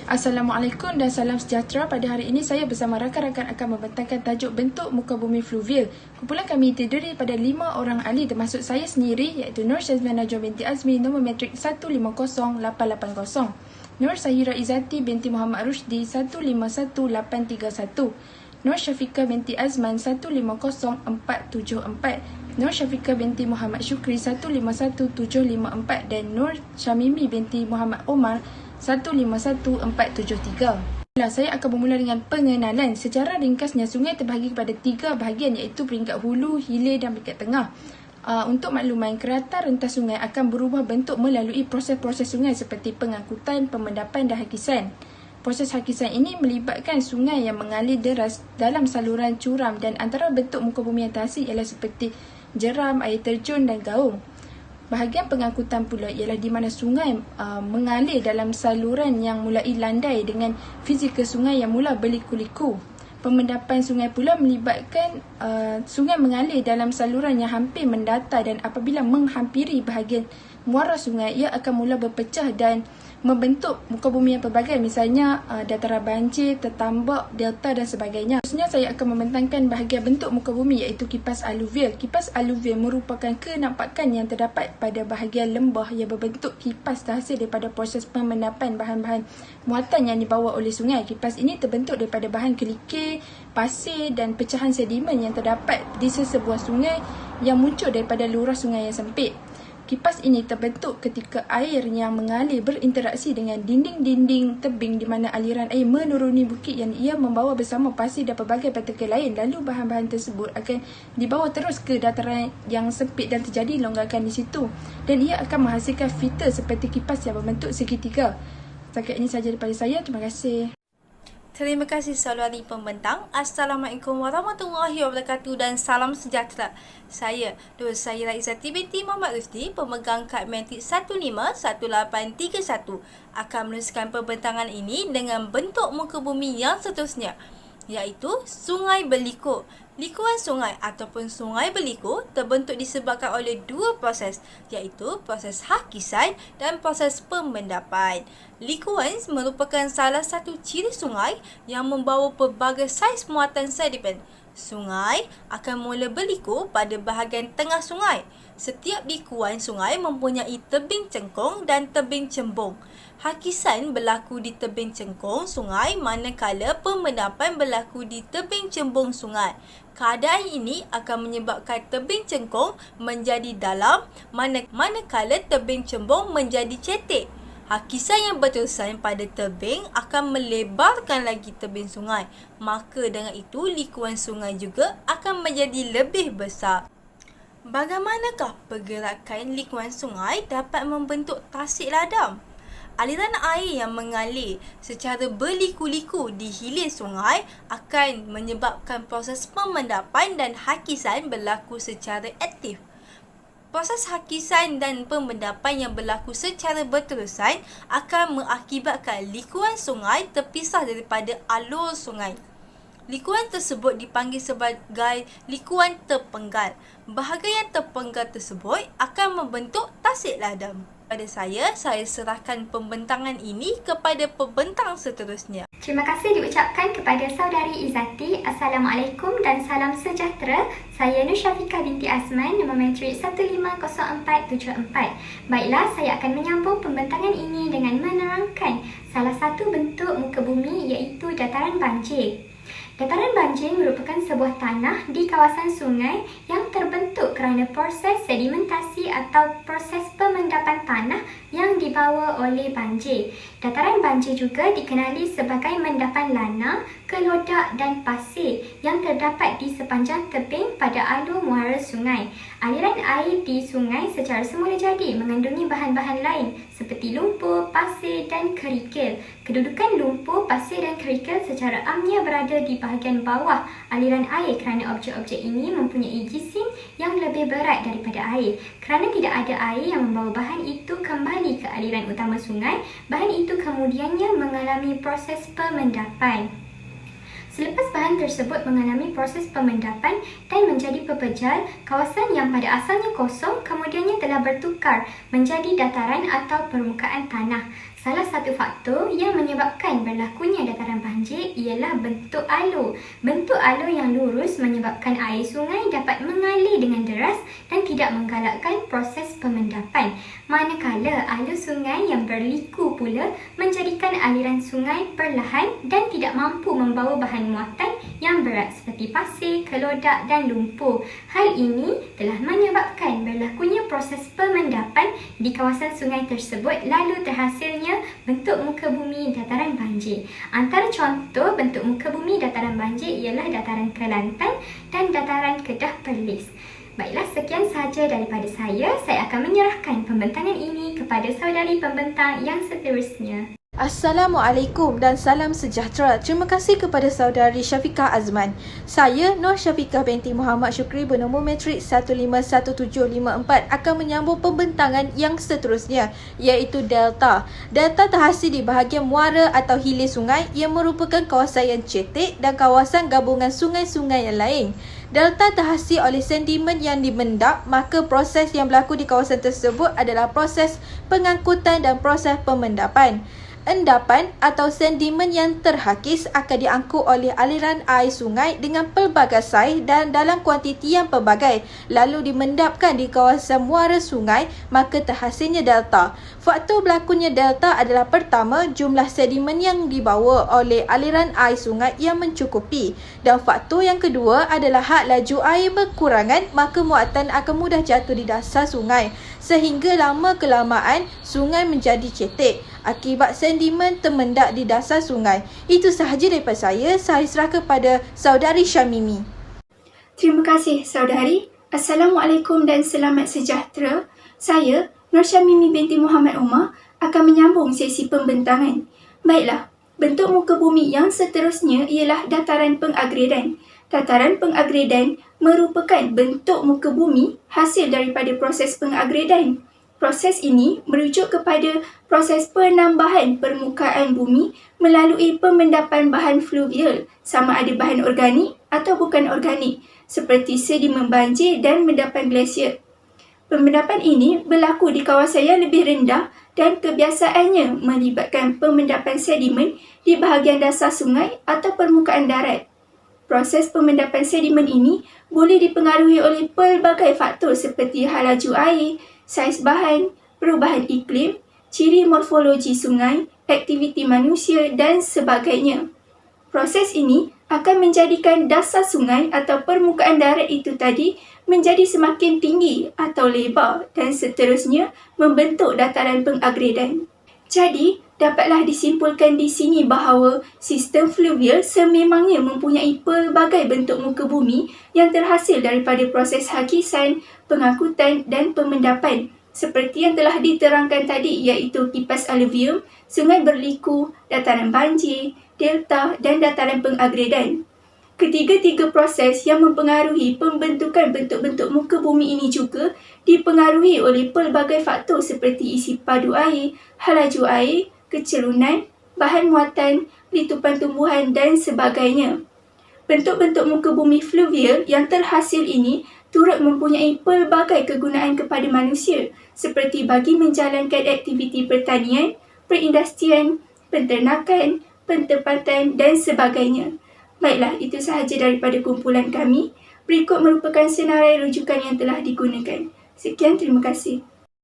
Assalamualaikum dan salam sejahtera. Pada hari ini saya bersama rakan-rakan akan membentangkan tajuk bentuk muka bumi fluvial. Kumpulan kami terdiri daripada 5 orang ahli termasuk saya sendiri iaitu Nur Syazman Najwa binti Azmi, nombor matrik 150880. Nur Sahira Izzati binti Muhammad Rushdi 151831. Nur Syafiqah binti Azman 150474. Nur Syafiqah binti Muhammad Syukri 151754 dan Nur Syamimi binti Muhammad Omar 151473. Saya akan bermula dengan pengenalan. Secara ringkasnya, sungai terbahagi kepada 3 bahagian iaitu peringkat hulu, hilir dan peringkat tengah. Untuk makluman, kerata rentas sungai akan berubah bentuk melalui proses-proses sungai seperti pengangkutan, pemendapan dan hakisan. Proses hakisan ini melibatkan sungai yang mengalir deras dalam saluran curam dan antara bentuk muka bumi yang terhasil ialah seperti jeram, air terjun dan gaung. Bahagian pengangkutan pula ialah di mana sungai mengalir dalam saluran yang mulai landai dengan fizikal sungai yang mula berliku-liku. Pemendapan sungai pula melibatkan sungai mengalir dalam saluran yang hampir mendatar dan apabila menghampiri bahagian muara sungai, ia akan mula berpecah dan membentuk muka bumi yang pelbagai, misalnya dataran banjir, tertambak, delta dan sebagainya. Seterusnya saya akan membentangkan bahagian bentuk muka bumi iaitu kipas aluvial. Kipas aluvial merupakan kenampakan yang terdapat pada bahagian lembah yang berbentuk kipas terhasil daripada proses pemendapan bahan-bahan muatan yang dibawa oleh sungai. Kipas ini terbentuk daripada bahan kerikil, pasir dan pecahan sedimen yang terdapat di sesebuah sungai yang muncul daripada lurah sungai yang sempit. Kipas ini terbentuk ketika air yang mengalir berinteraksi dengan dinding-dinding tebing di mana aliran air menuruni bukit yang ia membawa bersama pasir dan pelbagai partikel lain. Lalu bahan-bahan tersebut akan dibawa terus ke dataran yang sempit dan terjadi longgakan di situ. Dan ia akan menghasilkan filter seperti kipas yang berbentuk segitiga. Setakat ini sahaja daripada saya. Terima kasih. Terima kasih saudari pembentang. Assalamualaikum warahmatullahi wabarakatuh dan salam sejahtera. Saya Nur Sahira Izzati binti Muhammad Rushdi, pemegang kad matrik 151831, akan meneruskan pembentangan ini dengan bentuk muka bumi yang seterusnya, iaitu sungai berliku. Likuan sungai ataupun sungai berliku terbentuk disebabkan oleh 2 proses, iaitu proses hakisan dan proses pemendapan. Likuan merupakan salah satu ciri sungai yang membawa pelbagai saiz muatan sedimen. Sungai akan mula berliku pada bahagian tengah sungai. Setiap likuan sungai mempunyai tebing cengkung dan tebing cembung. Hakisan berlaku di tebing cengkung sungai manakala pemendapan berlaku di tebing cembung sungai. Keadaan ini akan menyebabkan tebing cengkung menjadi dalam manakala tebing cembung menjadi cetek. Hakisan yang berterusan pada tebing akan melebarkan lagi tebing sungai. Maka dengan itu likuan sungai juga akan menjadi lebih besar. Bagaimanakah pergerakan likuan sungai dapat membentuk tasik ladam? Aliran air yang mengalir secara berliku-liku di hilir sungai akan menyebabkan proses pemendapan dan hakisan berlaku secara aktif. Proses hakisan dan pemendapan yang berlaku secara berterusan akan mengakibatkan likuan sungai terpisah daripada alur sungai. Likuan tersebut dipanggil sebagai likuan terpenggal. Bahagian terpenggal tersebut akan membentuk tasik ladam. Pada saya serahkan pembentangan ini kepada pembentang seterusnya. Terima kasih diucapkan kepada saudari Izzati. Assalamualaikum dan salam sejahtera. Saya Nur Syafiqah binti Azman, nombor matrik 150474. Baiklah, saya akan menyambung pembentangan ini dengan menerangkan salah satu bentuk muka bumi iaitu dataran banjir. Dataran banjir merupakan sebuah tanah di kawasan sungai yang terbentuk kerana proses sedimentasi atau proses pemendapan tanah yang dibawa oleh banjir. Dataran banjir juga dikenali sebagai mendapan lana, kelodak dan pasir yang terdapat di sepanjang tebing pada alur muara sungai. Aliran air di sungai secara semula jadi mengandungi bahan-bahan lain seperti lumpur, pasir dan kerikil. Kedudukan lumpur, pasir dan kerikil secara amnya berada di bahagian bawah aliran air kerana objek-objek ini mempunyai jisim yang lebih berat daripada air. Kerana tidak ada air yang membawa bahan itu kembali ke aliran utama sungai, bahan itu kemudiannya mengalami proses pemendapan. Selepas bahan tersebut mengalami proses pemendapan dan menjadi pepejal, kawasan yang pada asalnya kosong kemudiannya telah bertukar menjadi dataran atau permukaan tanah. Salah satu faktor yang menyebabkan berlakunya dataran banjir ialah bentuk alur. Bentuk alur yang lurus menyebabkan air sungai dapat mengalir dengan deras dan tidak menggalakkan proses pemendapan. Manakala alur sungai yang berliku pula menjadikan aliran sungai perlahan dan tidak mampu membawa bahan muatan yang berat seperti pasir, kelodak dan lumpur. Hal ini telah menyebabkan berlakunya proses pemendapan di kawasan sungai tersebut, lalu terhasilnya bentuk muka bumi dataran banjir. Antara contoh bentuk muka bumi dataran banjir ialah dataran Kelantan dan dataran Kedah Perlis. Baiklah, sekian sahaja daripada saya. Saya akan menyerahkan pembentangan ini kepada saudari pembentang yang seterusnya. Assalamualaikum dan salam sejahtera. Terima kasih kepada saudari Syafiqah Azman. Saya Nur Syafiqah binti Muhammad Syukri bernombor matrik 151754 akan menyambung pembentangan yang seterusnya, iaitu delta. Delta terhasil di bahagian muara atau hilir sungai yang merupakan kawasan yang cetek dan kawasan gabungan sungai-sungai yang lain. Delta terhasil oleh sedimen yang dimendap, maka proses yang berlaku di kawasan tersebut adalah proses pengangkutan dan proses pemendapan. Endapan atau sedimen yang terhakis akan diangkut oleh aliran air sungai dengan pelbagai saiz dan dalam kuantiti yang pelbagai, lalu dimendapkan di kawasan muara sungai, maka terhasilnya delta. Faktor berlakunya delta adalah pertama, jumlah sedimen yang dibawa oleh aliran air sungai yang mencukupi, dan faktor yang kedua adalah hak laju air berkurangan, maka muatan akan mudah jatuh di dasar sungai sehingga lama kelamaan sungai menjadi cetek akibat sedimen termendak di dasar sungai. Itu sahaja daripada saya. Saya serahkan kepada saudari Syamimi. Terima kasih saudari. Assalamualaikum dan selamat sejahtera. Saya Nur Syamimi binti Muhammad Umar akan menyambung sesi pembentangan. Baiklah, bentuk muka bumi yang seterusnya ialah dataran pengagredan. Dataran pengagredan merupakan bentuk muka bumi hasil daripada proses pengagredan. Proses ini merujuk kepada proses penambahan permukaan bumi melalui pemendapan bahan fluvial, sama ada bahan organik atau bukan organik, seperti sedimen banjir dan endapan glasier. Pemendapan ini berlaku di kawasan yang lebih rendah dan kebiasaannya melibatkan pemendapan sedimen di bahagian dasar sungai atau permukaan darat. Proses pemendapan sedimen ini boleh dipengaruhi oleh pelbagai faktor seperti hal laju air, saiz bahan, perubahan iklim, ciri morfologi sungai, aktiviti manusia dan sebagainya. Proses ini akan menjadikan dasar sungai atau permukaan darat itu tadi menjadi semakin tinggi atau lebar dan seterusnya membentuk dataran pengagredan. Jadi, dapatlah disimpulkan di sini bahawa sistem fluvial sememangnya mempunyai pelbagai bentuk muka bumi yang terhasil daripada proses hakisan, pengangkutan dan pemendapan. Seperti yang telah diterangkan tadi, iaitu kipas aluvium, sungai berliku, dataran banjir, delta dan dataran pengagredan. Ketiga-tiga proses yang mempengaruhi pembentukan bentuk-bentuk muka bumi ini juga dipengaruhi oleh pelbagai faktor seperti isi padu air, hal laju air, kecerunan, bahan muatan, litupan tumbuhan dan sebagainya. Bentuk-bentuk muka bumi fluvial yang terhasil ini turut mempunyai pelbagai kegunaan kepada manusia seperti bagi menjalankan aktiviti pertanian, perindustrian, penternakan, pentempatan dan sebagainya. Baiklah, itu sahaja daripada kumpulan kami. Berikut merupakan senarai rujukan yang telah digunakan. Sekian, terima kasih.